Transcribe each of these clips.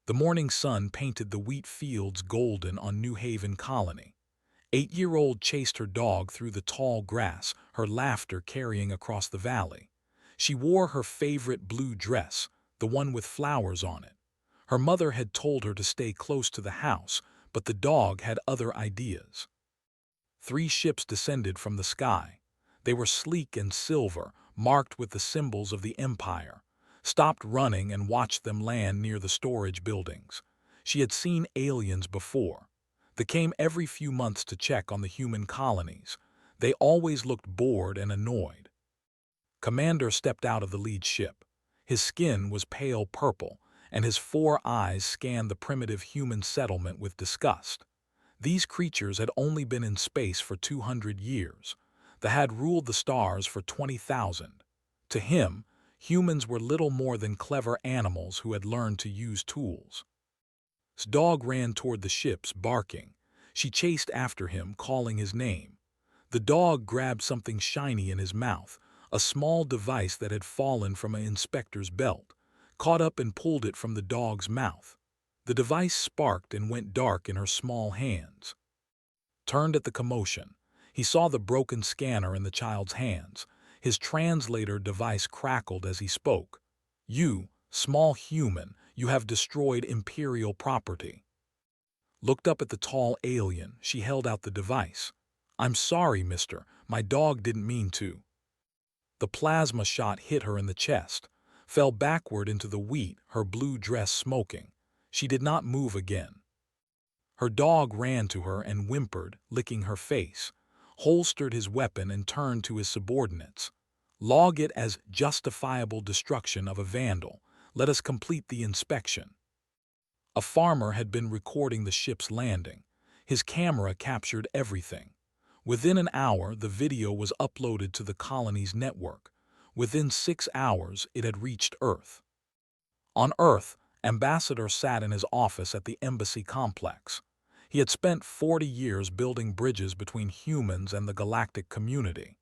The morning sun painted the wheat fields golden on New Haven Colony. 8-year-old chased her dog through the tall grass, her laughter carrying across the valley. She wore her favorite blue dress, the one with flowers on it. Her mother had told her to stay close to the house, but the dog had other ideas. 3 ships descended from the sky. They were sleek and silver, marked with the symbols of the Empire. Stopped running and watched them land near the storage buildings. She had seen aliens before. They came every few months to check on the human colonies. They always looked bored and annoyed. Commander stepped out of the lead ship. His skin was pale purple, and his 4 eyes scanned the primitive human settlement with disgust. These creatures had only been in space for 200 years. They had ruled the stars for 20,000. To him, humans were little more than clever animals who had learned to use tools. His dog ran toward the ships, barking. She chased after him, calling his name. The dog grabbed something shiny in his mouth, a small device that had fallen from an inspector's belt, caught up and pulled it from the dog's mouth. The device sparked and went dark in her small hands. Turned at the commotion. He saw the broken scanner in the child's hands. His translator device crackled as he spoke. "You, small human, you have destroyed Imperial property." Looked up at the tall alien. She held out the device. "I'm sorry, mister. My dog didn't mean to." The plasma shot hit her in the chest, fell backward into the wheat, her blue dress smoking. She did not move again. Her dog ran to her and whimpered, licking her face, holstered his weapon and turned to his subordinates. "Log it as justifiable destruction of a vandal. Let us complete the inspection." A farmer had been recording the ship's landing. His camera captured everything. Within an hour, the video was uploaded to the colony's network. Within 6 hours, it had reached Earth. On Earth, Ambassador sat in his office at the embassy complex. He had spent 40 years building bridges between humans and the galactic community.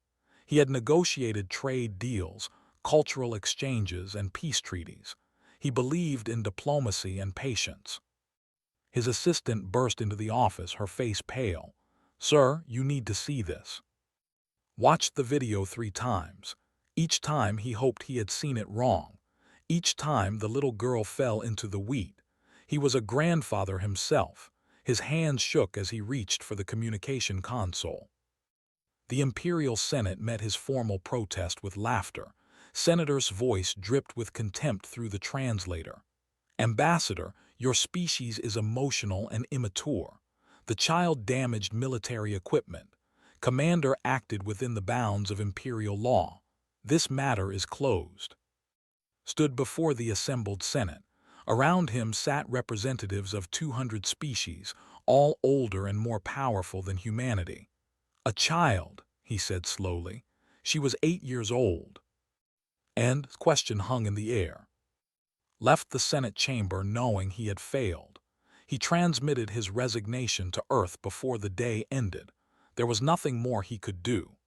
He had negotiated trade deals, cultural exchanges, and peace treaties. He believed in diplomacy and patience. His assistant burst into the office, her face pale. "Sir, you need to see this." Watched the video 3 times. Each time he hoped he had seen it wrong. Each time the little girl fell into the wheat. He was a grandfather himself. His hands shook as he reached for the communication console. The Imperial Senate met his formal protest with laughter. Senator's voice dripped with contempt through the translator. "Ambassador, your species is emotional and immature. The child damaged military equipment. Commander acted within the bounds of Imperial law. This matter is closed." Stood before the assembled Senate. Around him sat representatives of 200 species, all older and more powerful than humanity. "A child," he said slowly. "She was 8 years old." And question hung in the air. Left the Senate chamber knowing he had failed. He transmitted his resignation to Earth before the day ended. There was nothing more he could do.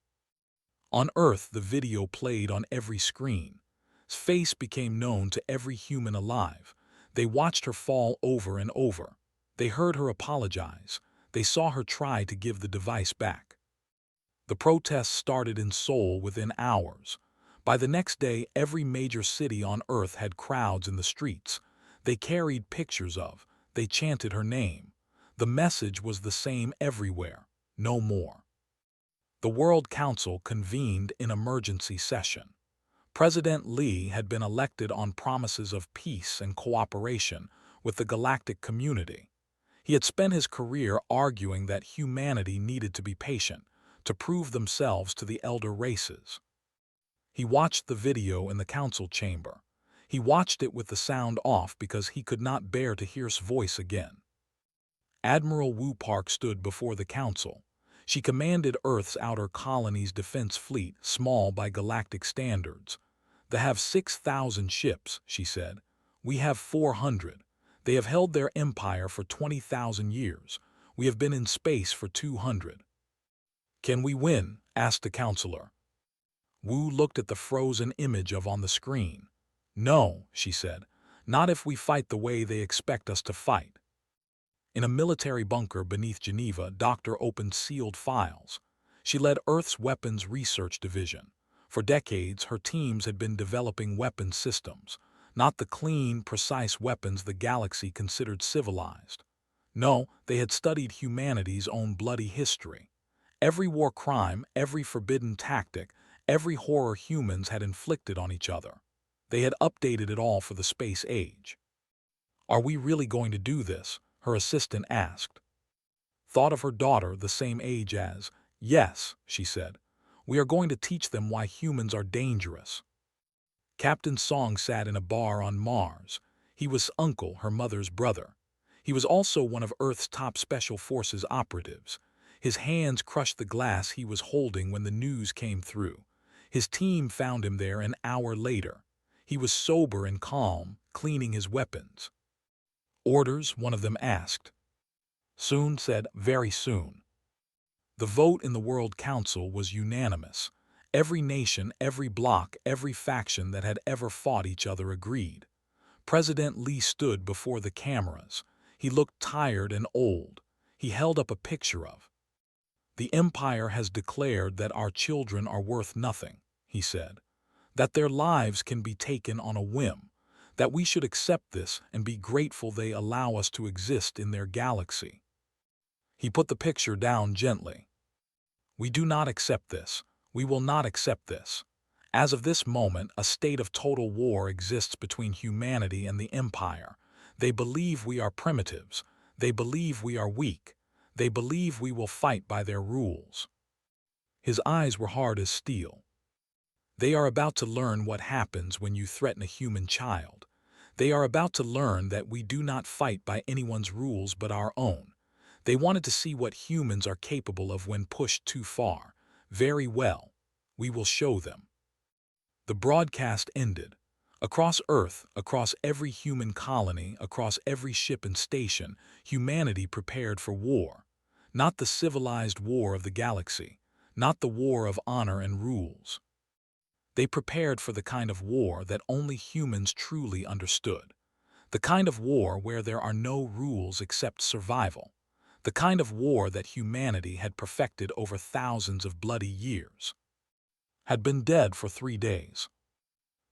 On Earth, the video played on every screen. His face became known to every human alive. They watched her fall over and over. They heard her apologize. They saw her try to give the device back. The protests started in Seoul within hours. By the next day, every major city on Earth had crowds in the streets. They carried pictures of, they chanted her name. The message was the same everywhere: no more. The World Council convened in emergency session. President Lee had been elected on promises of peace and cooperation with the galactic community. He had spent his career arguing that humanity needed to be patient, to prove themselves to the elder races. He watched the video in the council chamber. He watched it with the sound off because he could not bear to hear his voice again. Admiral Wu Park stood before the council. She commanded Earth's outer colony's defense fleet, small by galactic standards. "They have 6,000 ships," she said. "We have 400. They have held their empire for 20,000 years. We have been in space for 200. "Can we win?" asked the counselor. Wu looked at the frozen image on the screen. "No," she said. Not if we fight the way they expect us to fight. In a military bunker beneath Geneva, Doctor opened sealed files. She led Earth's Weapons Research Division. For decades, her teams had been developing weapons systems, not the clean, precise weapons the galaxy considered civilized. No, they had studied humanity's own bloody history. Every war crime, every forbidden tactic, every horror humans had inflicted on each other. They had updated it all for the space age. "Are we really going to do this?" her assistant asked. Thought of her daughter, the same age as, "Yes," she said. "We are going to teach them why humans are dangerous." Captain Song sat in a bar on Mars. He was Uncle, her mother's brother. He was also one of Earth's top Special Forces operatives. His hands crushed the glass he was holding when the news came through. His team found him there an hour later. He was sober and calm, cleaning his weapons. "Orders?" one of them asked. Soon said, "Very soon." The vote in the World Council was unanimous. Every nation, every bloc, every faction that had ever fought each other agreed. President Lee stood before the cameras. He looked tired and old. He held up a picture of. "The Empire has declared that our children are worth nothing," he said. "That their lives can be taken on a whim. That we should accept this and be grateful they allow us to exist in their galaxy." He put the picture down gently. "We do not accept this. We will not accept this. As of this moment, a state of total war exists between humanity and the Empire. They believe we are primitives. They believe we are weak. They believe we will fight by their rules." His eyes were hard as steel. "They are about to learn what happens when you threaten a human child. They are about to learn that we do not fight by anyone's rules but our own. They wanted to see what humans are capable of when pushed too far. Very well. We will show them." The broadcast ended. Across Earth, across every human colony, across every ship and station, humanity prepared for war. Not the civilized war of the galaxy, not the war of honor and rules. They prepared for the kind of war that only humans truly understood. The kind of war where there are no rules except survival. The kind of war that humanity had perfected over thousands of bloody years. Had been dead for 3 days.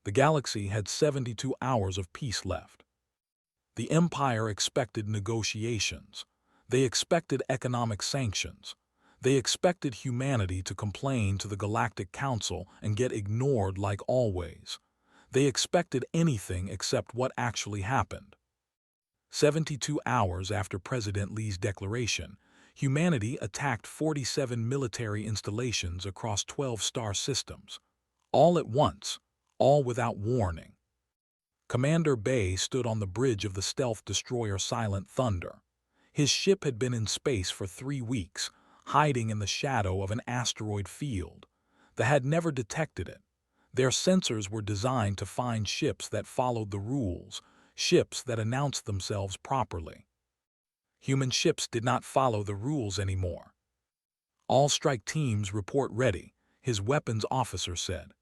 The galaxy had 72 hours of peace left. The Empire expected negotiations. They expected economic sanctions. They expected humanity to complain to the Galactic Council and get ignored like always. They expected anything except what actually happened. 72 hours after President Lee's declaration, humanity attacked 47 military installations across 12 star systems. All at once, all without warning. Commander Bay stood on the bridge of the stealth destroyer Silent Thunder. His ship had been in space for 3 weeks, hiding in the shadow of an asteroid field. They had never detected it. Their sensors were designed to find ships that followed the rules, ships that announced themselves properly. Human ships did not follow the rules anymore. "All strike teams report ready," his weapons officer said.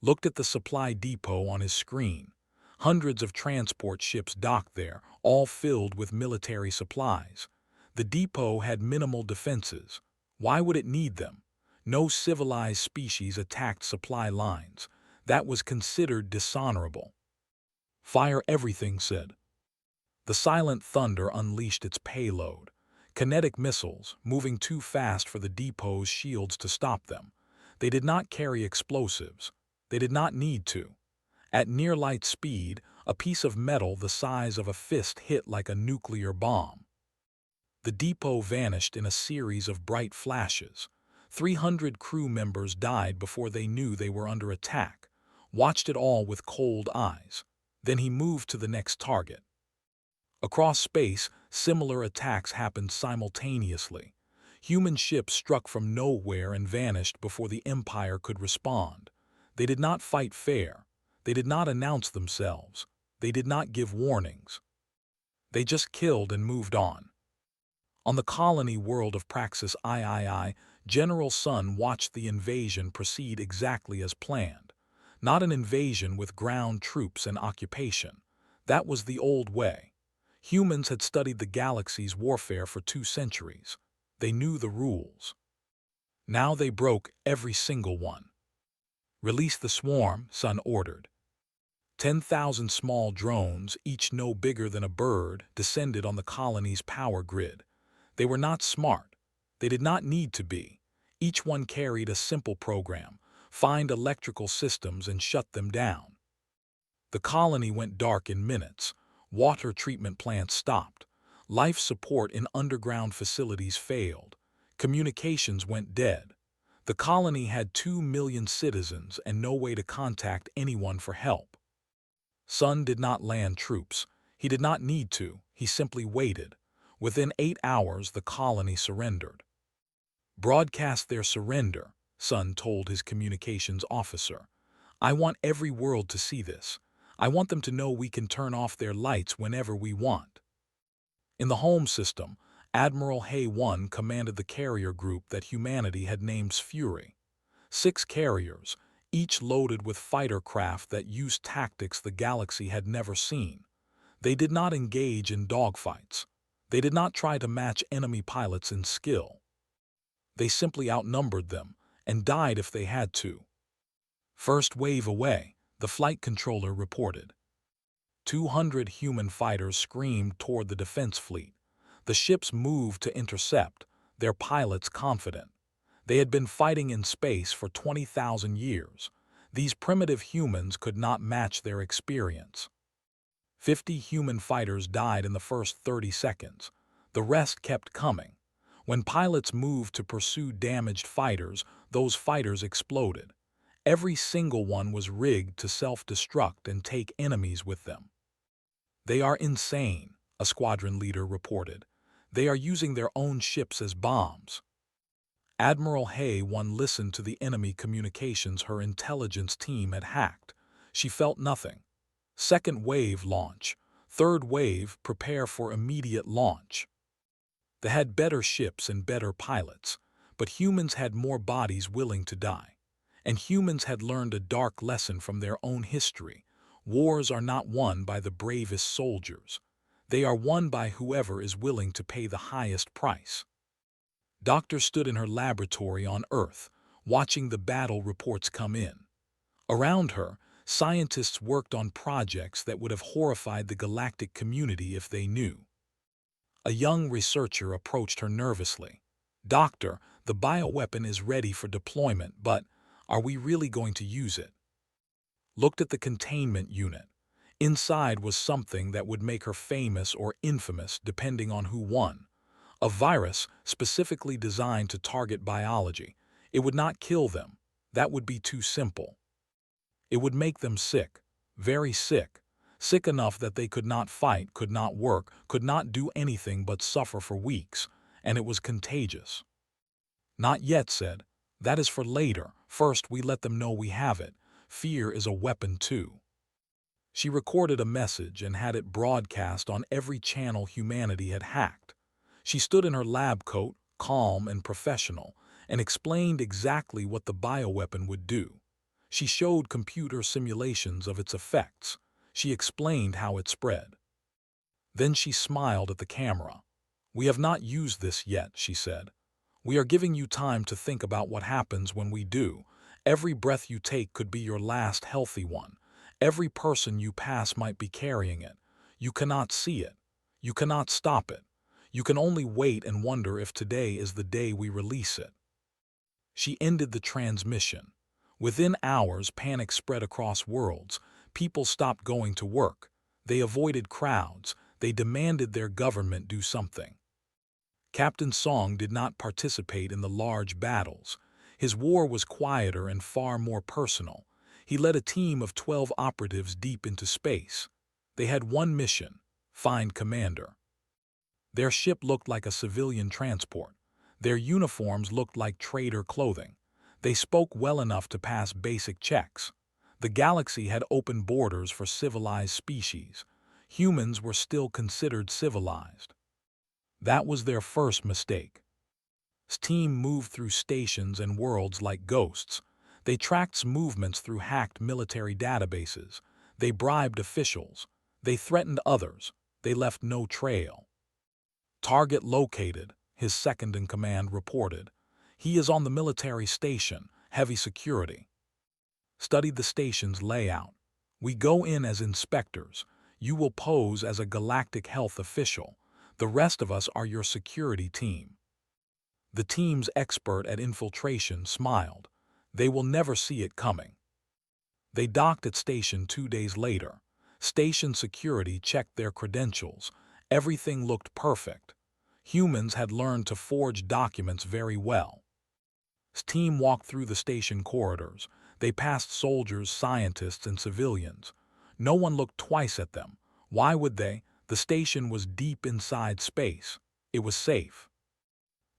Looked at the supply depot on his screen. Hundreds of transport ships docked there, all filled with military supplies. The depot had minimal defenses. Why would it need them? No civilized species attacked supply lines. That was considered dishonorable. "Fire everything," said. The Silent Thunder unleashed its payload. Kinetic missiles, moving too fast for the depot's shields to stop them. They did not carry explosives. They did not need to. At near-light speed, a piece of metal the size of a fist hit like a nuclear bomb. The depot vanished in a series of bright flashes. 300 crew members died before they knew they were under attack, watched it all with cold eyes. Then he moved to the next target. Across space, similar attacks happened simultaneously. Human ships struck from nowhere and vanished before the Empire could respond. They did not fight fair. They did not announce themselves. They did not give warnings. They just killed and moved on. On the colony world of Praxis III, General Sun watched the invasion proceed exactly as planned. Not an invasion with ground troops and occupation. That was the old way. Humans had studied the galaxy's warfare for 2 centuries. They knew the rules. Now they broke every single one. Release the swarm, Sun ordered. 10,000 small drones, each no bigger than a bird, descended on the colony's power grid. They were not smart. They did not need to be. Each one carried a simple program: find electrical systems and shut them down. The colony went dark in minutes. Water treatment plants stopped. Life support in underground facilities failed. Communications went dead. The colony had 2 million citizens and no way to contact anyone for help. Sun did not land troops. He did not need to. He simply waited. Within 8 hours, the colony surrendered. Broadcast their surrender, Sun told his communications officer. I want every world to see this. I want them to know we can turn off their lights whenever we want. In the home system, Admiral Hay 1 commanded the carrier group that humanity had named Fury. 6 carriers, each loaded with fighter craft that used tactics the galaxy had never seen. They did not engage in dogfights. They did not try to match enemy pilots in skill. They simply outnumbered them and died if they had to. First wave away, the flight controller reported. 200 human fighters screamed toward the defense fleet. The ships moved to intercept, their pilots confident. They had been fighting in space for 20,000 years. These primitive humans could not match their experience. 50 human fighters died in the first 30 seconds. The rest kept coming. When pilots moved to pursue damaged fighters, those fighters exploded. Every single one was rigged to self-destruct and take enemies with them. They are insane, a squadron leader reported. They are using their own ships as bombs. Admiral Hay 1 listened to the enemy communications her intelligence team had hacked. She felt nothing. Second wave launch. Third wave prepare for immediate launch. They had better ships and better pilots, but humans had more bodies willing to die. And humans had learned a dark lesson from their own history. Wars are not won by the bravest soldiers. They are won by whoever is willing to pay the highest price. Doctor stood in her laboratory on Earth, watching the battle reports come in. Around her, scientists worked on projects that would have horrified the galactic community if they knew. A young researcher approached her nervously. Doctor, the bioweapon is ready for deployment, but are we really going to use it? Looked at the containment unit. Inside was something that would make her famous or infamous depending on who won. A virus specifically designed to target biology. It would not kill them. That would be too simple. It would make them sick, very sick, sick enough that they could not fight, could not work, could not do anything but suffer for weeks, and it was contagious. Not yet, said. That is for later. First, we let them know we have it. Fear is a weapon too. She recorded a message and had it broadcast on every channel humanity had hacked. She stood in her lab coat, calm and professional, and explained exactly what the bioweapon would do. She showed computer simulations of its effects. She explained how it spread. Then she smiled at the camera. We have not used this yet, she said. We are giving you time to think about what happens when we do. Every breath you take could be your last healthy one. Every person you pass might be carrying it. You cannot see it. You cannot stop it. You can only wait and wonder if today is the day we release it. She ended the transmission. Within hours, panic spread across worlds. People stopped going to work. They avoided crowds. They demanded their government do something. Captain Song did not participate in the large battles. His war was quieter and far more personal. He led a team of 12 operatives deep into space. They had one mission: find Commander. Their ship looked like a civilian transport. Their uniforms looked like trader clothing. They spoke well enough to pass basic checks. The galaxy had open borders for civilized species. Humans were still considered civilized. That was their first mistake. His team moved through stations and worlds like ghosts. They tracked movements through hacked military databases. They bribed officials. They threatened others. They left no trail. Target located, his second-in-command reported. He is on the military station, heavy security. Studied the station's layout. We go in as inspectors. You will pose as a galactic health official. The rest of us are your security team. The team's expert at infiltration smiled. They will never see it coming. They docked at station 2 days later. Station security checked their credentials. Everything looked perfect. Humans had learned to forge documents very well. The team walked through the station corridors. They passed soldiers, scientists, and civilians. No one looked twice at them. Why would they? The station was deep inside space. It was safe.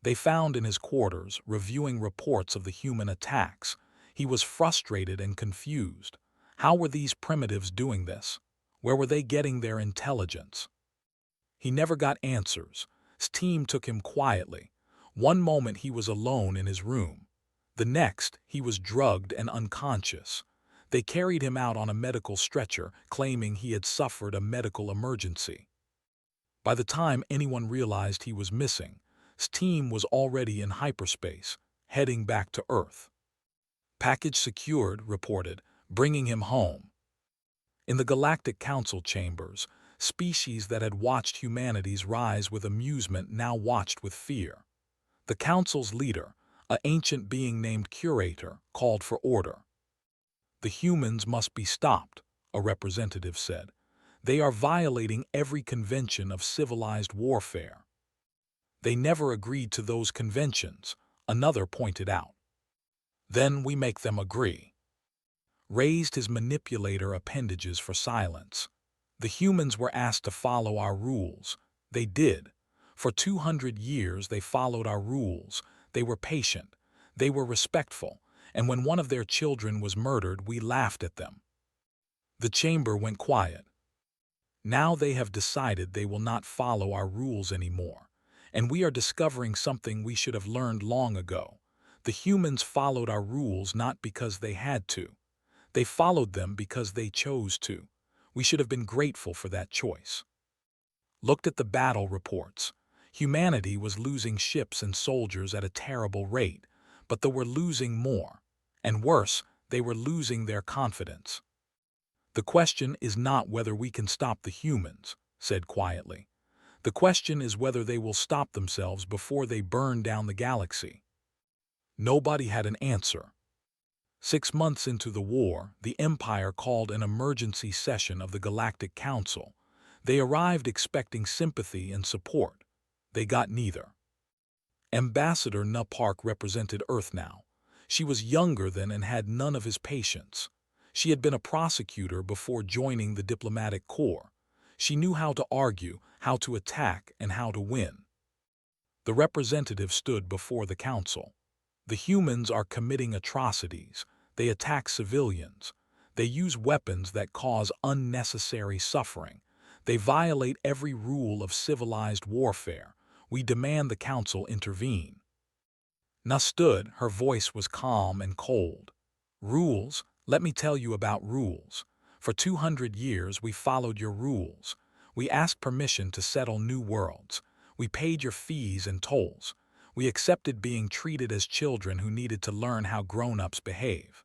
They found in his quarters, reviewing reports of the human attacks. He was frustrated and confused. How were these primitives doing this? Where were they getting their intelligence? He never got answers. His team took him quietly. One moment he was alone in his room. The next, he was drugged and unconscious. They carried him out on a medical stretcher, claiming he had suffered a medical emergency. By the time anyone realized he was missing, his team was already in hyperspace, heading back to Earth. Package secured, reported, bringing him home. In the Galactic Council chambers, species that had watched humanity's rise with amusement now watched with fear. The Council's leader, an ancient being named Curator, called for order. The humans must be stopped, a representative said. They are violating every convention of civilized warfare. They never agreed to those conventions, another pointed out. Then we make them agree. Raised his manipulator appendages for silence. The humans were asked to follow our rules. They did. For 200 years they followed our rules. They were patient. They were respectful. And when one of their children was murdered, we laughed at them. The chamber went quiet. Now they have decided they will not follow our rules anymore. And we are discovering something we should have learned long ago. The humans followed our rules not because they had to. They followed them because they chose to. We should have been grateful for that choice. Looked at the battle reports. Humanity was losing ships and soldiers at a terrible rate, but they were losing more. And worse, they were losing their confidence. The question is not whether we can stop the humans, said quietly. The question is whether they will stop themselves before they burn down the galaxy. Nobody had an answer. 6 months into the war, the Empire called an emergency session of the Galactic Council. They arrived expecting sympathy and support. They got neither. Ambassador Na Park represented Earth now. She was younger than and had none of his patience. She had been a prosecutor before joining the diplomatic corps. She knew how to argue, how to attack, and how to win. The representative stood before the council. The humans are committing atrocities. They attack civilians. They use weapons that cause unnecessary suffering. They violate every rule of civilized warfare. We demand the council intervene. Na stood, her voice was calm and cold. Rules? Let me tell you about rules. For 200 years we followed your rules. We asked permission to settle new worlds. We paid your fees and tolls. We accepted being treated as children who needed to learn how grown-ups behave.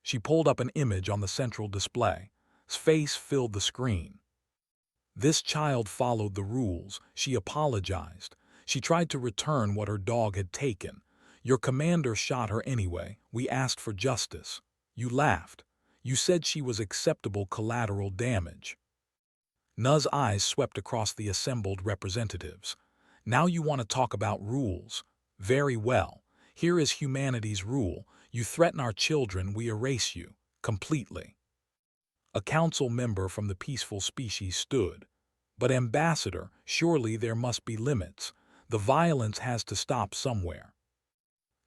She pulled up an image on the central display. His face filled the screen. This child followed the rules. She apologized. She tried to return what her dog had taken. Your commander shot her anyway. We asked for justice. You laughed. You said she was acceptable collateral damage. Na's eyes swept across the assembled representatives. Now you want to talk about rules. Very well. Here is humanity's rule. You threaten our children, we erase you. Completely. A council member from the peaceful species stood. But Ambassador, surely there must be limits. The violence has to stop somewhere.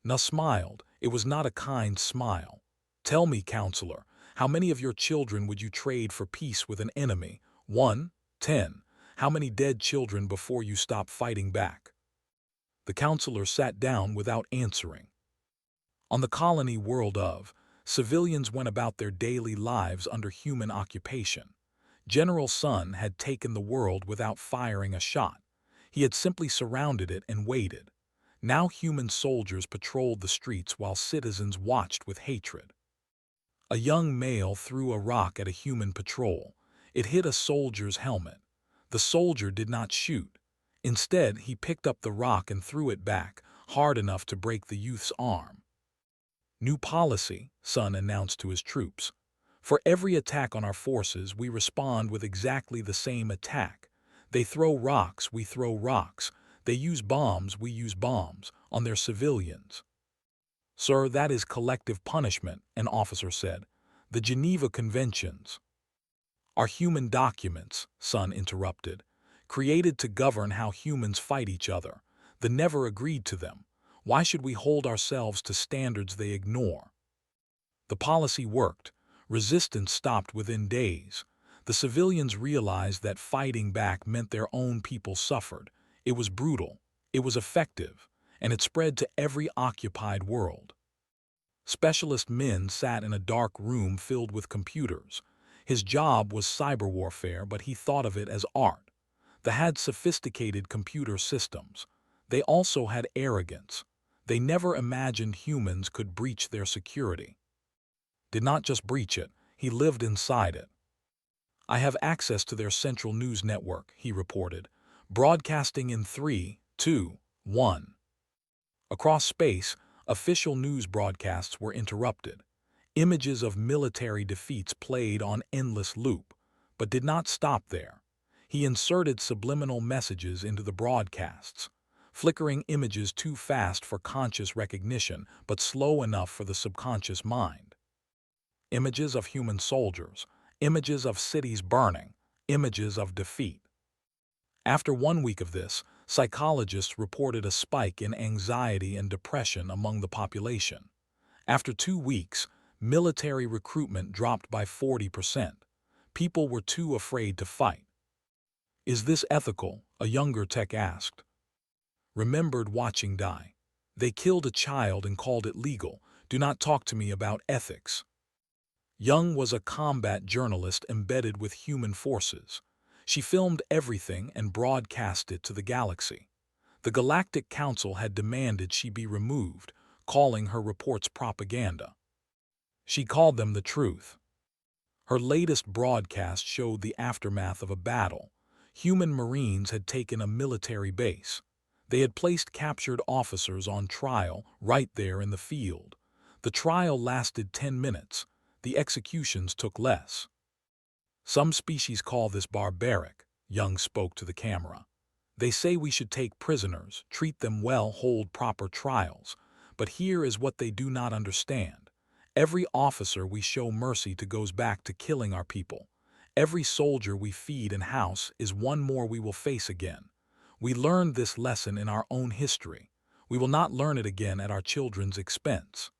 Na smiled. It was not a kind smile. Tell me, counselor, how many of your children would you trade for peace with an enemy? 1, 10. How many dead children before you stop fighting back? The counselor sat down without answering. On the colony world of, civilians went about their daily lives under human occupation. General Sun had taken the world without firing a shot. He had simply surrounded it and waited. Now human soldiers patrolled the streets while citizens watched with hatred. A young male threw a rock at a human patrol. It hit a soldier's helmet. The soldier did not shoot. Instead, he picked up the rock and threw it back, hard enough to break the youth's arm. New policy, Sun announced to his troops. For every attack on our forces, we respond with exactly the same attack. They throw rocks, we throw rocks. They use bombs, we use bombs, on their civilians. Sir, that is collective punishment, an officer said. The Geneva Conventions are human documents, Sun interrupted, created to govern how humans fight each other. They never agreed to them. Why should we hold ourselves to standards they ignore? The policy worked. Resistance stopped within days. The civilians realized that fighting back meant their own people suffered. It was brutal, it was effective, and it spread to every occupied world. Specialist Min sat in a dark room filled with computers. His job was cyber warfare, but he thought of it as art. They had sophisticated computer systems. They also had arrogance. They never imagined humans could breach their security. Did not just breach it, he lived inside it. I have access to their central news network, he reported, broadcasting in 3, 2, 1. Across space, official news broadcasts were interrupted. Images of military defeats played on endless loop, but did not stop there. He inserted subliminal messages into the broadcasts, flickering images too fast for conscious recognition, but slow enough for the subconscious mind. Images of human soldiers, images of cities burning, images of defeat. After 1 week of this, psychologists reported a spike in anxiety and depression among the population. After 2 weeks, military recruitment dropped by 40%. People were too afraid to fight. Is this ethical? A younger tech asked. Remembered watching die. They killed a child and called it legal. Do not talk to me about ethics. Young was a combat journalist embedded with human forces. She filmed everything and broadcast it to the galaxy. The Galactic Council had demanded she be removed, calling her reports propaganda. She called them the truth. Her latest broadcast showed the aftermath of a battle. Human Marines had taken a military base. They had placed captured officers on trial right there in the field. The trial lasted 10 minutes. The executions took less. Some species call this barbaric, Young spoke to the camera. They say we should take prisoners, treat them well, hold proper trials. But here is what they do not understand. Every officer we show mercy to goes back to killing our people. Every soldier we feed and house is one more we will face again. We learned this lesson in our own history. We will not learn it again at our children's expense.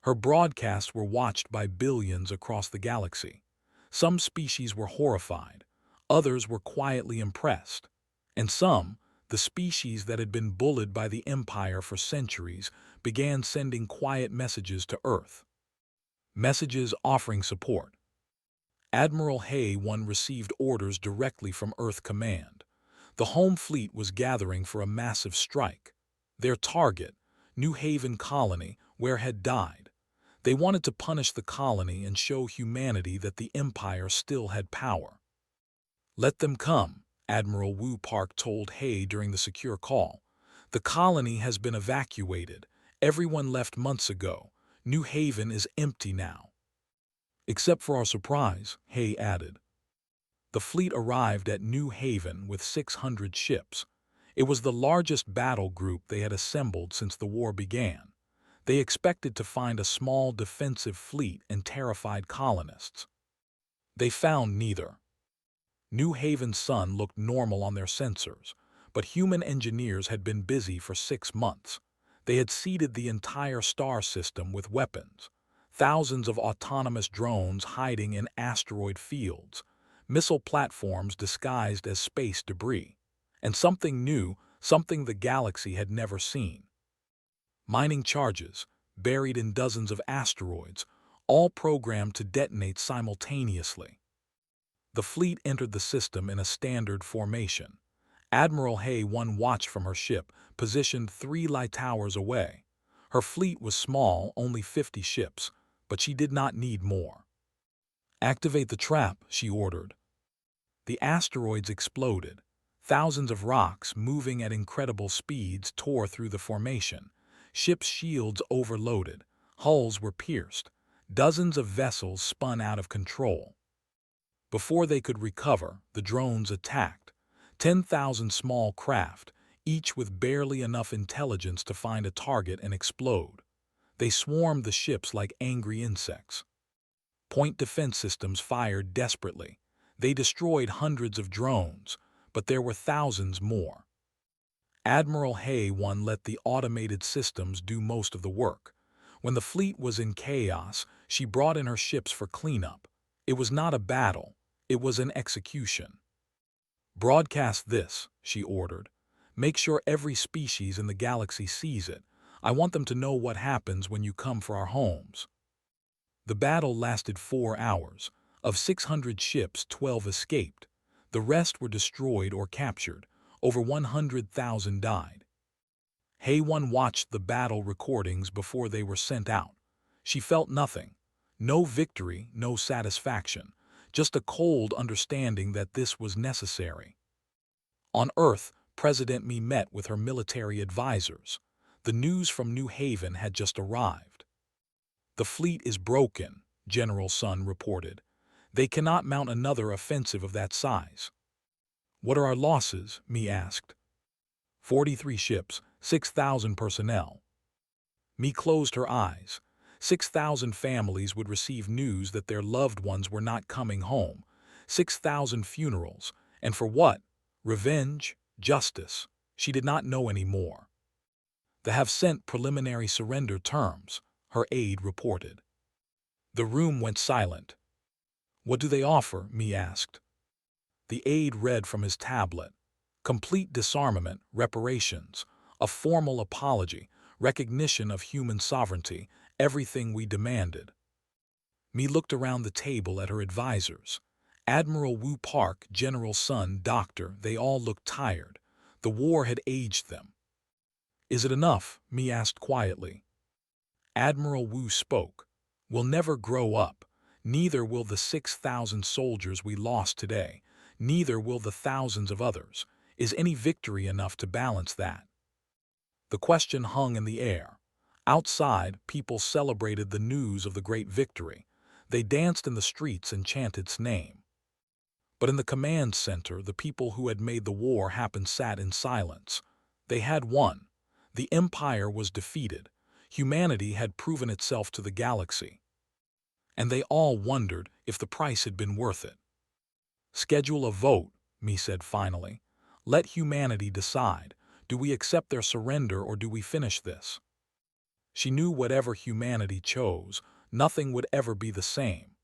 Her broadcasts were watched by billions across the galaxy. Some species were horrified, others were quietly impressed, and some, the species that had been bullied by the Empire for centuries, began sending quiet messages to Earth. Messages offering support. Admiral Hay 1 received orders directly from Earth Command. The home fleet was gathering for a massive strike. Their target, New Haven Colony, where had died. They wanted to punish the colony and show humanity that the Empire still had power. Let them come, Admiral Wu Park told Hay during the secure call. The colony has been evacuated. Everyone left months ago. New Haven is empty now. Except for our surprise, Hay added. The fleet arrived at New Haven with 600 ships. It was the largest battle group they had assembled since the war began. They expected to find a small defensive fleet and terrified colonists. They found neither. New Haven's sun looked normal on their sensors, but human engineers had been busy for 6 months. They had seeded the entire star system with weapons. Thousands of autonomous drones hiding in asteroid fields, missile platforms disguised as space debris, and something new, something the galaxy had never seen. Mining charges, buried in dozens of asteroids, all programmed to detonate simultaneously. The fleet entered the system in a standard formation. Admiral Hay-1 watched from her ship, positioned 3 light towers away. Her fleet was small, only 50 ships, but she did not need more. "Activate the trap," she ordered. The asteroids exploded. Thousands of rocks, moving at incredible speeds, tore through the formation. Ships' shields overloaded. Hulls were pierced. Dozens of vessels spun out of control. Before they could recover, the drones attacked. 10,000 small craft, each with barely enough intelligence to find a target and explode. They swarmed the ships like angry insects. Point defense systems fired desperately. They destroyed hundreds of drones, but there were thousands more. Admiral Hay-1 let the automated systems do most of the work. When the fleet was in chaos, she brought in her ships for cleanup. It was not a battle, it was an execution. "Broadcast this," she ordered. "Make sure every species in the galaxy sees it. I want them to know what happens when you come for our homes." The battle lasted 4 hours. Of 600 ships, 12 escaped. The rest were destroyed or captured. Over 100,000 died. Hay-1 watched the battle recordings before they were sent out. She felt nothing. No victory, no satisfaction. Just a cold understanding that this was necessary. On Earth, President Me met with her military advisors. The news from New Haven had just arrived. "The fleet is broken," General Sun reported. "They cannot mount another offensive of that size." "What are our losses?" Me asked. 43 ships, 6,000 personnel." Me closed her eyes. 6,000 families would receive news that their loved ones were not coming home. 6,000 funerals. And for what? Revenge? Justice? She did not know any more. "They have sent preliminary surrender terms," her aide reported. The room went silent. "What do they offer?" Me asked. The aide read from his tablet. "Complete disarmament, reparations, a formal apology, recognition of human sovereignty, everything we demanded." Me looked around the table at her advisors. Admiral Wu Park, General Sun, Doctor, they all looked tired. The war had aged them. "Is it enough?" Me asked quietly. Admiral Wu spoke. "We'll never grow up. Neither will the 6,000 soldiers we lost today. Neither will the thousands of others. Is any victory enough to balance that?" The question hung in the air. Outside, people celebrated the news of the great victory. They danced in the streets and chanted its name. But in the command center, the people who had made the war happen sat in silence. They had won. The Empire was defeated. Humanity had proven itself to the galaxy. And they all wondered if the price had been worth it. "Schedule a vote," Me said finally. "Let humanity decide. Do we accept their surrender or do we finish this?" She knew whatever humanity chose, nothing would ever be the same.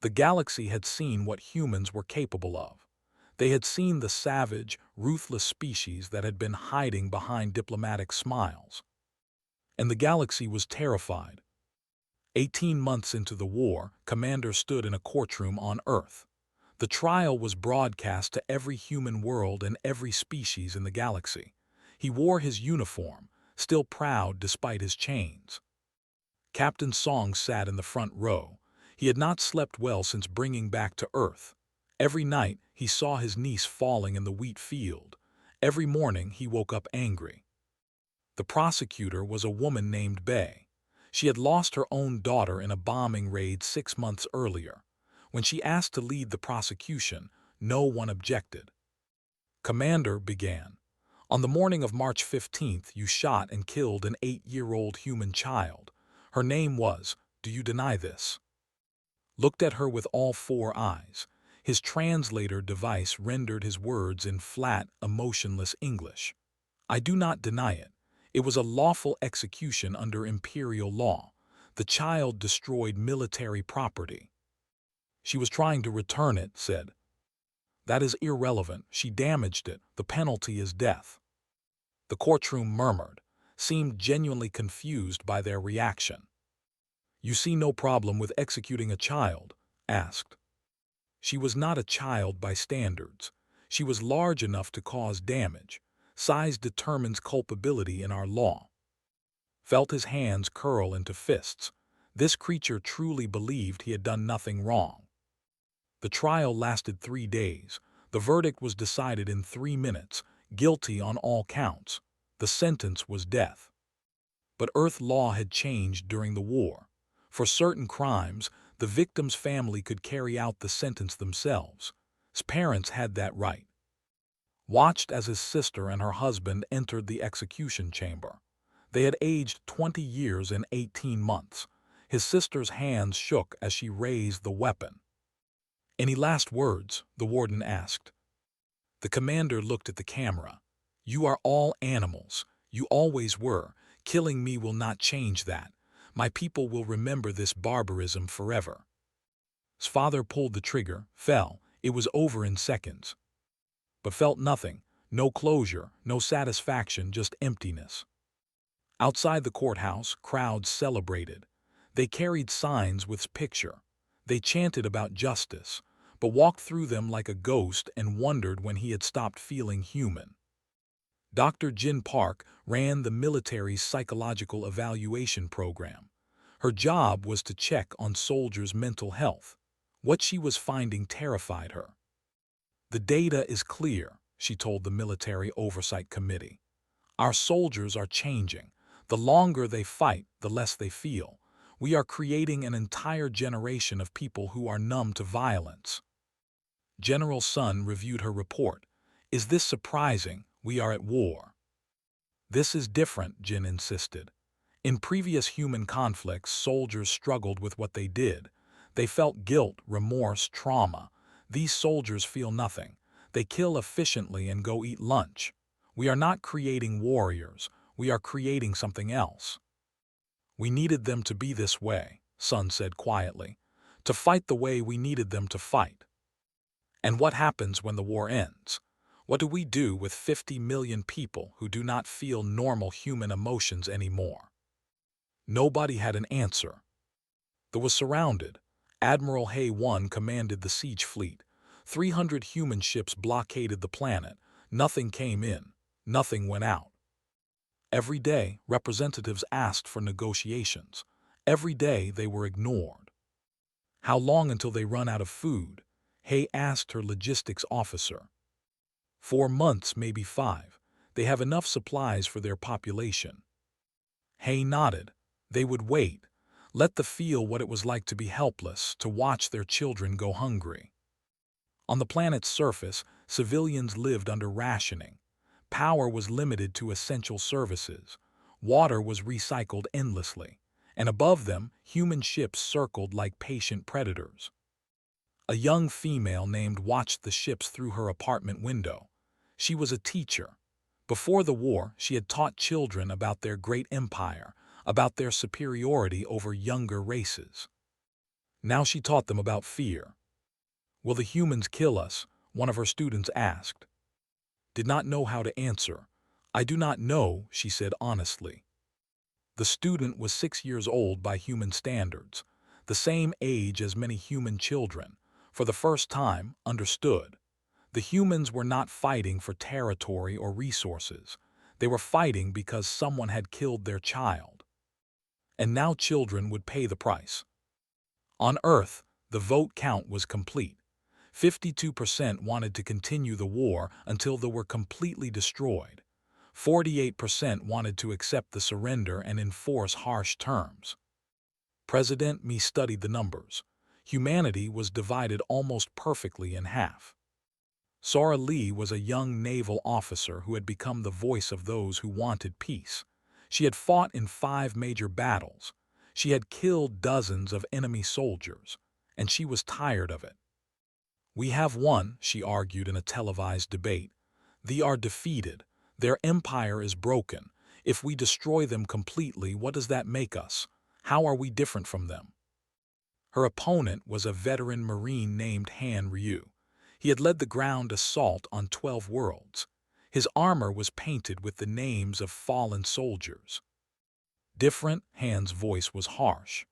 The galaxy had seen what humans were capable of. They had seen the savage, ruthless species that had been hiding behind diplomatic smiles. And the galaxy was terrified. 18 months into the war, Commander stood in a courtroom on Earth. The trial was broadcast to every human world and every species in the galaxy. He wore his uniform, still proud despite his chains. Captain Song sat in the front row. He had not slept well since bringing back to Earth. Every night, he saw his niece falling in the wheat field. Every morning, he woke up angry. The prosecutor was a woman named Bay. She had lost her own daughter in a bombing raid 6 months earlier. When she asked to lead the prosecution, no one objected. "Commander," began, "on the morning of March 15th, you shot and killed an 8-year-old human child. Her name was, do you deny this?" Looked at her with all 4 eyes. His translator device rendered his words in flat, emotionless English. "I do not deny it. It was a lawful execution under imperial law. The child destroyed military property." "She was trying to return it," said. "That is irrelevant. She damaged it. The penalty is death." The courtroom murmured, seemed genuinely confused by their reaction. "You see no problem with executing a child?" asked. She was not a child by standards. She was large enough to cause damage. Size determines culpability in our law. Felt his hands curl into fists. This creature truly believed he had done nothing wrong. The trial lasted 3 days. The verdict was decided in 3 minutes, guilty on all counts. The sentence was death. But Earth law had changed during the war. For certain crimes, the victim's family could carry out the sentence themselves. His parents had that right. Watched as his sister and her husband entered the execution chamber. They had aged 20 years and 18 months. His sister's hands shook as she raised the weapon. "Any last words?" the warden asked. The commander looked at the camera. "You are all animals. You always were. Killing me will not change that. My people will remember this barbarism forever." His father pulled the trigger, fell. It was over in seconds. But felt nothing. No closure, no satisfaction, just emptiness. Outside the courthouse, crowds celebrated. They carried signs with his picture. They chanted about justice, but walked through them like a ghost and wondered when he had stopped feeling human. Dr. Jin Park ran the military's psychological evaluation program. Her job was to check on soldiers' mental health. What she was finding terrified her. "The data is clear," she told the Military Oversight Committee. "Our soldiers are changing. The longer they fight, the less they feel. We are creating an entire generation of people who are numb to violence." General Sun reviewed her report. "Is this surprising? We are at war." "This is different," Jin insisted. "In previous human conflicts, soldiers struggled with what they did. They felt guilt, remorse, trauma. These soldiers feel nothing. They kill efficiently and go eat lunch. We are not creating warriors. We are creating something else." "We needed them to be this way," Sun said quietly. "To fight the way we needed them to fight." "And what happens when the war ends? What do we do with 50 million people who do not feel normal human emotions anymore?" Nobody had an answer. They was surrounded. Admiral Hay 1 commanded the siege fleet. 300 human ships blockaded the planet. Nothing came in. Nothing went out. Every day, representatives asked for negotiations. Every day, they were ignored. "How long until they run out of food?" Hay asked her logistics officer. 4 months, maybe 5. They have enough supplies for their population." Hay nodded. They would wait. Let them feel what it was like to be helpless, to watch their children go hungry. On the planet's surface, civilians lived under rationing. Power was limited to essential services. Water was recycled endlessly. And above them, human ships circled like patient predators. A young female named watched the ships through her apartment window. She was a teacher. Before the war, she had taught children about their great empire, about their superiority over younger races. Now she taught them about fear. "Will the humans kill us?" one of her students asked. Did not know how to answer. "I do not know," she said honestly. The student was 6 years old by human standards, the same age as many human children. For the first time, understood. The humans were not fighting for territory or resources. They were fighting because someone had killed their child. And now children would pay the price. On Earth, the vote count was complete. 52% wanted to continue the war until they were completely destroyed. 48% wanted to accept the surrender and enforce harsh terms. President Me studied the numbers. Humanity was divided almost perfectly in half. Sora Lee was a young naval officer who had become the voice of those who wanted peace. She had fought in 5 major battles. She had killed dozens of enemy soldiers, and she was tired of it. "We have won," she argued in a televised debate. "They are defeated. Their empire is broken. If we destroy them completely, what does that make us? How are we different from them?" Her opponent was a veteran Marine named Han Ryu. He had led the ground assault on 12 worlds. His armor was painted with the names of fallen soldiers. "Different," Han's voice was harsh.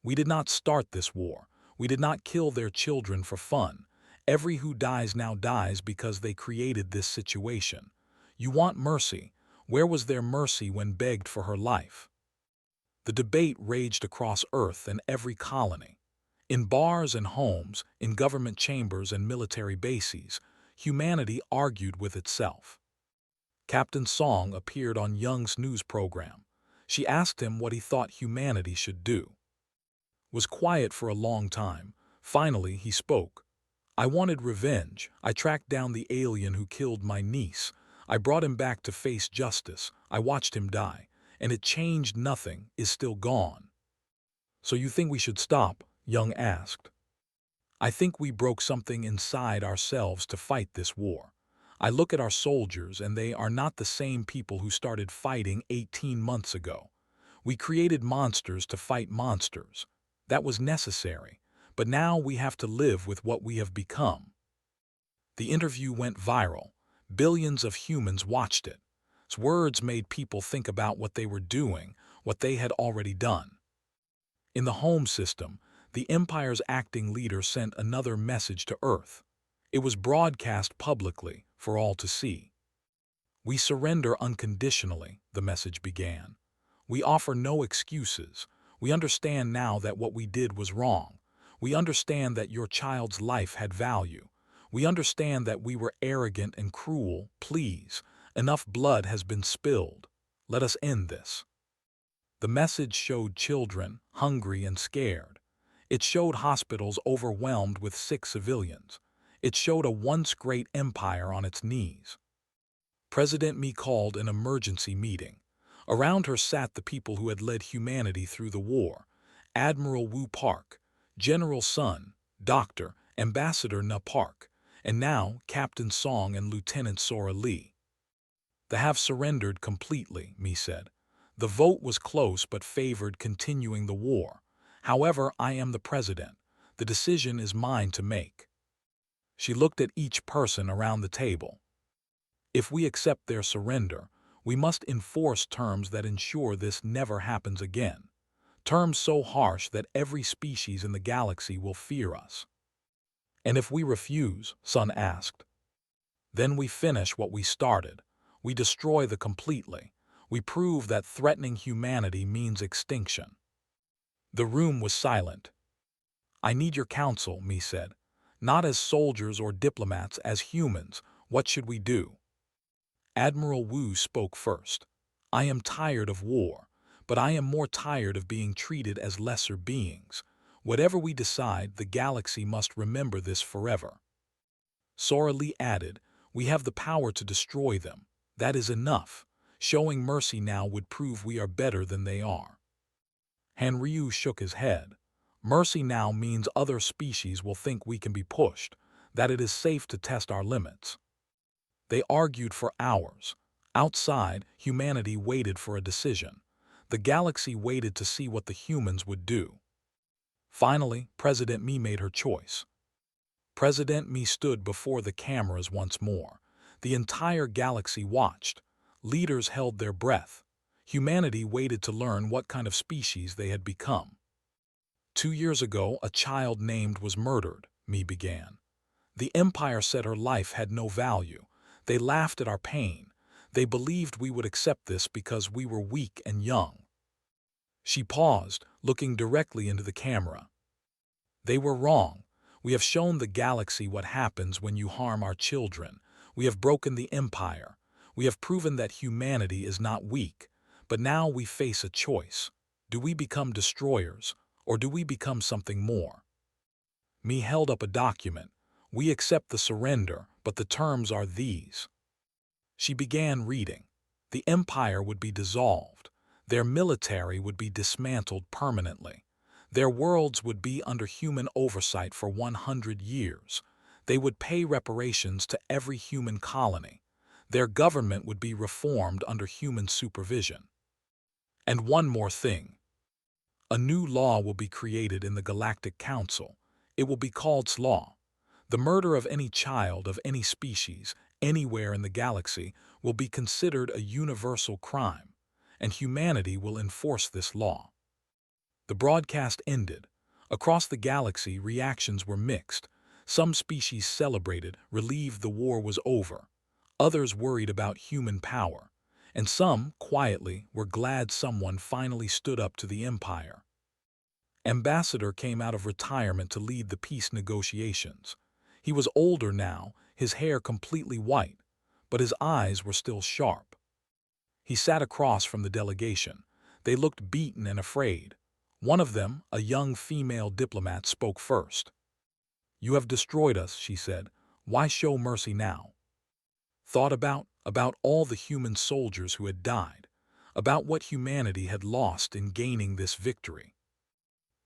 "We did not start this war. We did not kill their children for fun. Every who dies now dies because they created this situation. You want mercy. Where was their mercy when begged for her life? The debate raged across Earth and every colony. In bars and homes, in government chambers and military bases, humanity argued with itself. Captain Song appeared on Young's news program. She asked him what he thought humanity should do. Was quiet for a long time. Finally, he spoke. I wanted revenge. I tracked down the alien who killed my niece. I brought him back to face justice. I watched him die. And it changed nothing, is still gone. So you think we should stop? Young asked. I think we broke something inside ourselves to fight this war. I look at our soldiers and they are not the same people who started fighting 18 months ago. We created monsters to fight monsters. That was necessary. But now we have to live with what we have become. The interview went viral. Billions of humans watched it. Its words made people think about what they were doing, what they had already done. In the home system, the Empire's acting leader sent another message to Earth. It was broadcast publicly for all to see. We surrender unconditionally, the message began. We offer no excuses. We understand now that what we did was wrong. We understand that your child's life had value. We understand that we were arrogant and cruel. Please, enough blood has been spilled. Let us end this. The message showed children, hungry and scared. It showed hospitals overwhelmed with sick civilians. It showed a once great empire on its knees. President Mi called an emergency meeting. Around her sat the people who had led humanity through the war. Admiral Wu Park, General Sun, Doctor, Ambassador Na Park, and now Captain Song and Lieutenant Sora Lee. They have surrendered completely, Mi said. The vote was close but favored continuing the war. However, I am the president. The decision is mine to make. She looked at each person around the table. If we accept their surrender, we must enforce terms that ensure this never happens again. Terms so harsh that every species in the galaxy will fear us. And if we refuse, Sun asked, then we finish what we started. We destroy the completely. We prove that threatening humanity means extinction. The room was silent. I need your counsel, Mi said. Not as soldiers or diplomats, as humans. What should we do? Admiral Wu spoke first. I am tired of war, but I am more tired of being treated as lesser beings. Whatever we decide, the galaxy must remember this forever. Sora Lee added, we have the power to destroy them. That is enough. Showing mercy now would prove we are better than they are. Han Ryu shook his head. Mercy now means other species will think we can be pushed, that it is safe to test our limits. They argued for hours. Outside, humanity waited for a decision. The galaxy waited to see what the humans would do. Finally, President Mi made her choice. President Mi stood before the cameras once more. The entire galaxy watched. Leaders held their breath. Humanity waited to learn what kind of species they had become. 2 years ago, a child named was murdered, Mi began. The Empire said her life had no value. They laughed at our pain. They believed we would accept this because we were weak and young. She paused, looking directly into the camera. They were wrong. We have shown the galaxy what happens when you harm our children. We have broken the Empire. We have proven that humanity is not weak. But now we face a choice. Do we become destroyers, or do we become something more? Mi held up a document. We accept the surrender, but the terms are these. She began reading. The Empire would be dissolved. Their military would be dismantled permanently. Their worlds would be under human oversight for 100 years. They would pay reparations to every human colony. Their government would be reformed under human supervision. And one more thing. A new law will be created in the Galactic Council. It will be called Law. The murder of any child of any species, anywhere in the galaxy, will be considered a universal crime, and humanity will enforce this law. The broadcast ended. Across the galaxy, reactions were mixed. Some species celebrated, relieved the war was over. Others worried about human power. And some, quietly, were glad someone finally stood up to the Empire. Ambassador came out of retirement to lead the peace negotiations. He was older now, his hair completely white, but his eyes were still sharp. He sat across from the delegation. They looked beaten and afraid. One of them, a young female diplomat, spoke first. "You have destroyed us," she said. "Why show mercy now?" Thought about all the human soldiers who had died, about what humanity had lost in gaining this victory.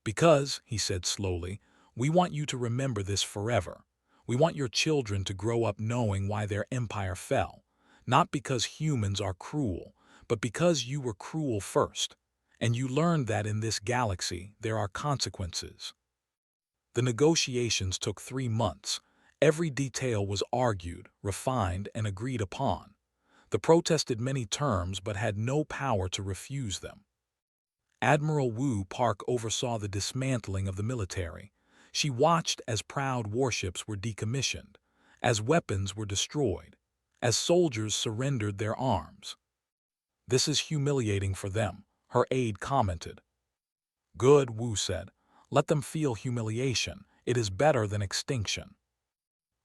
"Because," he said slowly, "we want you to remember this forever. We want your children to grow up knowing why their empire fell, not because humans are cruel, but because you were cruel first, and you learned that in this galaxy there are consequences." The negotiations took 3 months. Every detail was argued, refined, and agreed upon. The protested many terms but had no power to refuse them. Admiral Wu Park oversaw the dismantling of the military. She watched as proud warships were decommissioned, as weapons were destroyed, as soldiers surrendered their arms. "This is humiliating for them," her aide commented. "Good," Wu said. "Let them feel humiliation. It is better than extinction."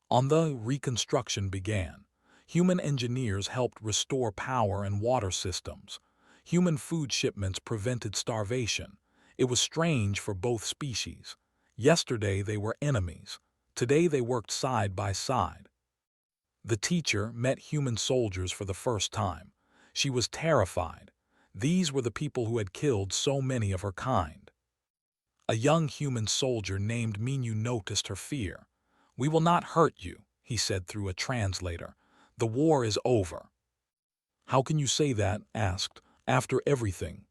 On the reconstruction began. Human engineers helped restore power and water systems. Human food shipments prevented starvation. It was strange for both species. Yesterday they were enemies. Today they worked side by side. The teacher met human soldiers for the first time. She was terrified. These were the people who had killed so many of her kind. A young human soldier named Minyu noticed her fear. "We will not hurt you," he said through a translator. "The war is over." "How can you say that?" asked. "After everything?"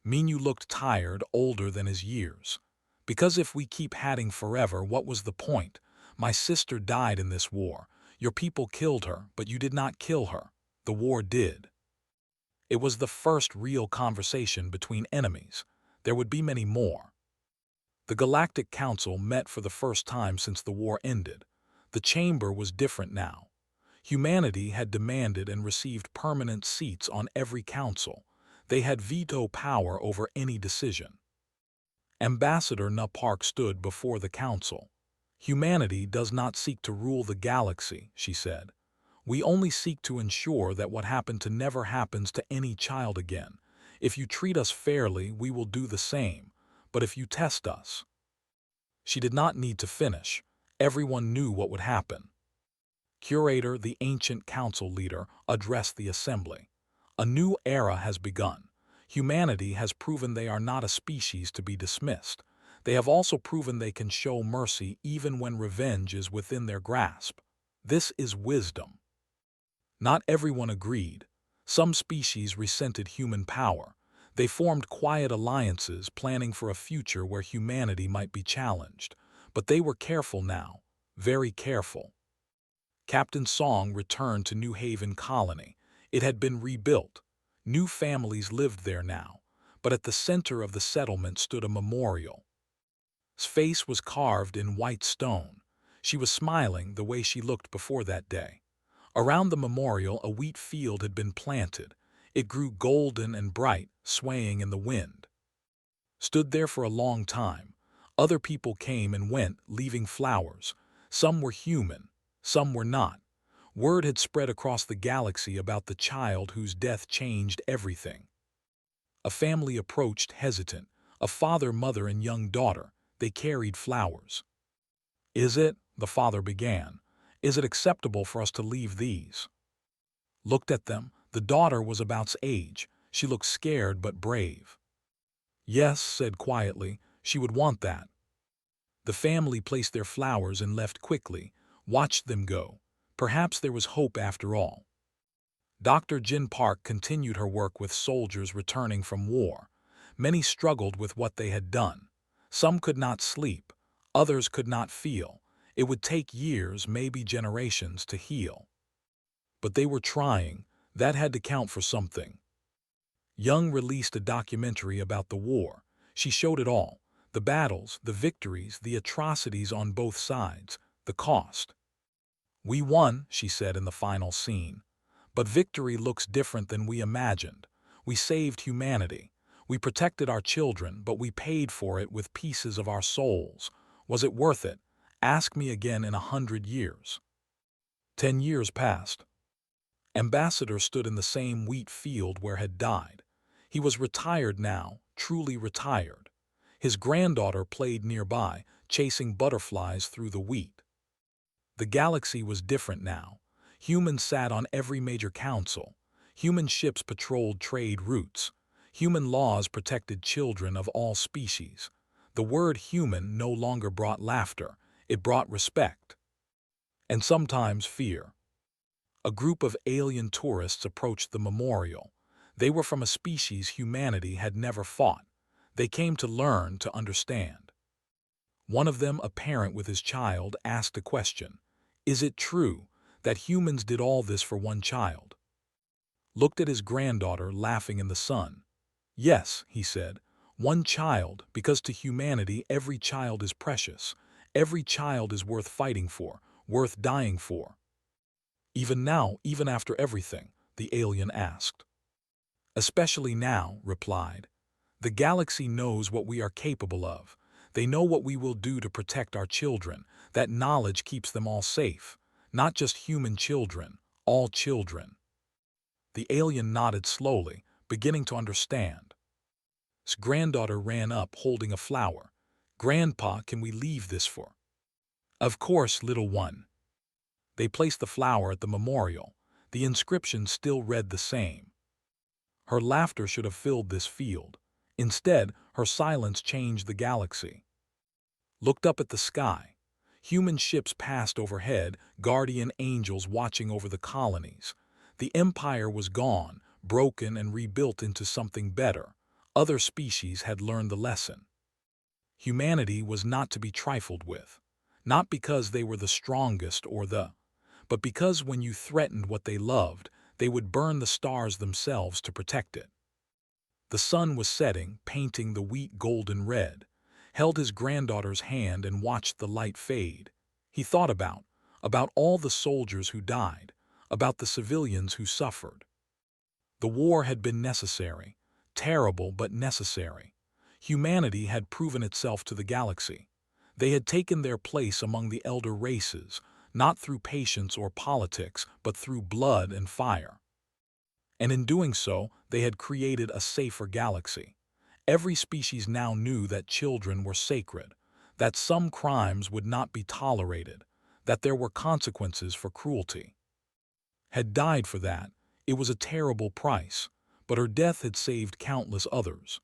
Minyu looked tired, older than his years. "Because if we keep hatting forever, what was the point? My sister died in this war. Your people killed her, but you did not kill her. The war did." It was the first real conversation between enemies. There would be many more. The Galactic Council met for the first time since the war ended. The chamber was different now. Humanity had demanded and received permanent seats on every council. They had veto power over any decision. Ambassador Na Park stood before the council. "Humanity does not seek to rule the galaxy," she said. "We only seek to ensure that what happened to never happens to any child again. If you treat us fairly, we will do the same. But if you test us..." She did not need to finish. Everyone knew what would happen. Curator, the ancient council leader, addressed the assembly. "A new era has begun. Humanity has proven they are not a species to be dismissed. They have also proven they can show mercy even when revenge is within their grasp. This is wisdom." Not everyone agreed. Some species resented human power. They formed quiet alliances, planning for a future where humanity might be challenged. But they were careful now, very careful. Captain Song returned to New Haven Colony. It had been rebuilt. New families lived there now, but at the center of the settlement stood a memorial. His face was carved in white stone. She was smiling the way she looked before that day. Around the memorial, a wheat field had been planted. It grew golden and bright, swaying in the wind. Stood there for a long time. Other people came and went, leaving flowers. Some were human, some were not. Word had spread across the galaxy about the child whose death changed everything. A family approached, hesitant. A father, mother, and young daughter. They carried flowers. "Is it," the father began, "is it acceptable for us to leave these?" Looked at them. The daughter was about age. She looked scared but brave. "Yes," said quietly, "she would want that." The family placed their flowers and left quickly, watched them go. Perhaps there was hope after all. Dr. Jin Park continued her work with soldiers returning from war. Many struggled with what they had done. Some could not sleep. Others could not feel. It would take years, maybe generations, to heal. But they were trying. That had to count for something. Young released a documentary about the war. She showed it all. The battles, the victories, the atrocities on both sides, the cost. "We won," she said in the final scene. "But victory looks different than we imagined. We saved humanity. We protected our children, but we paid for it with pieces of our souls. Was it worth it? Ask me again in 100 years." 10 years passed. Ambassador stood in the same wheat field where had died. He was retired now, truly retired. His granddaughter played nearby, chasing butterflies through the wheat. The galaxy was different now. Humans sat on every major council. Human ships patrolled trade routes. Human laws protected children of all species. The word human no longer brought laughter. It brought respect. And sometimes fear. A group of alien tourists approached the memorial. They were from a species humanity had never fought. They came to learn, to understand. One of them, a parent with his child, asked a question. Is it true that humans did all this for one child? Looked at his granddaughter laughing in the sun. Yes, he said, one child, because to humanity every child is precious. Every child is worth fighting for, worth dying for. Even now, even after everything, the alien asked. Especially now, replied. The galaxy knows what we are capable of. They know what we will do to protect our children. That knowledge keeps them all safe. Not just human children, all children. The alien nodded slowly, beginning to understand. His granddaughter ran up, holding a flower. Grandpa, can we leave this for? Of course, little one. They placed the flower at the memorial. The inscription still read the same. Her laughter should have filled this field. Instead, her silence changed the galaxy. Looked up at the sky. Human ships passed overhead, guardian angels watching over the colonies. The empire was gone, broken and rebuilt into something better. Other species had learned the lesson. Humanity was not to be trifled with. Not because they were the strongest but because when you threatened what they loved, they would burn the stars themselves to protect it. The sun was setting, painting the wheat golden red. Held his granddaughter's hand and watched the light fade. He thought about all the soldiers who died, about the civilians who suffered. The war had been necessary, terrible but necessary. Humanity had proven itself to the galaxy. They had taken their place among the elder races, not through patience or politics, but through blood and fire. And in doing so, they had created a safer galaxy. Every species now knew that children were sacred, that some crimes would not be tolerated, that there were consequences for cruelty. Had died for that, it was a terrible price, but her death had saved countless others.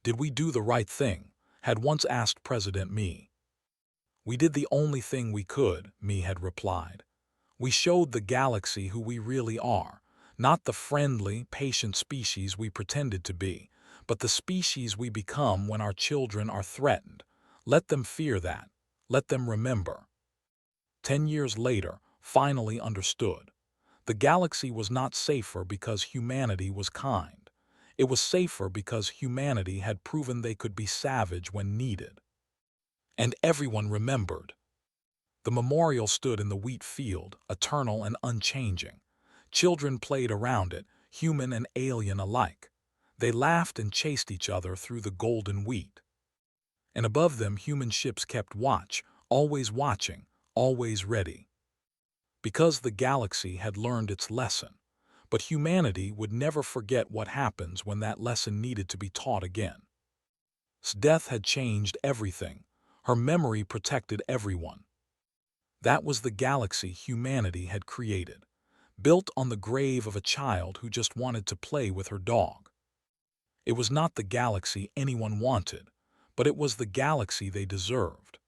Did we do the right thing? Had once asked President Me. We did the only thing we could, Me had replied. We showed the galaxy who we really are, not the friendly, patient species we pretended to be, but the species we become when our children are threatened. Let them fear that. Let them remember. 10 years later, finally understood. The galaxy was not safer because humanity was kind. It was safer because humanity had proven they could be savage when needed. And everyone remembered. The memorial stood in the wheat field, eternal and unchanging. Children played around it, human and alien alike. They laughed and chased each other through the golden wheat. And above them human ships kept watch, always watching, always ready. Because the galaxy had learned its lesson. But humanity would never forget what happens when that lesson needed to be taught again. Death had changed everything. Her memory protected everyone. That was the galaxy humanity had created, built on the grave of a child who just wanted to play with her dog. It was not the galaxy anyone wanted, but it was the galaxy they deserved.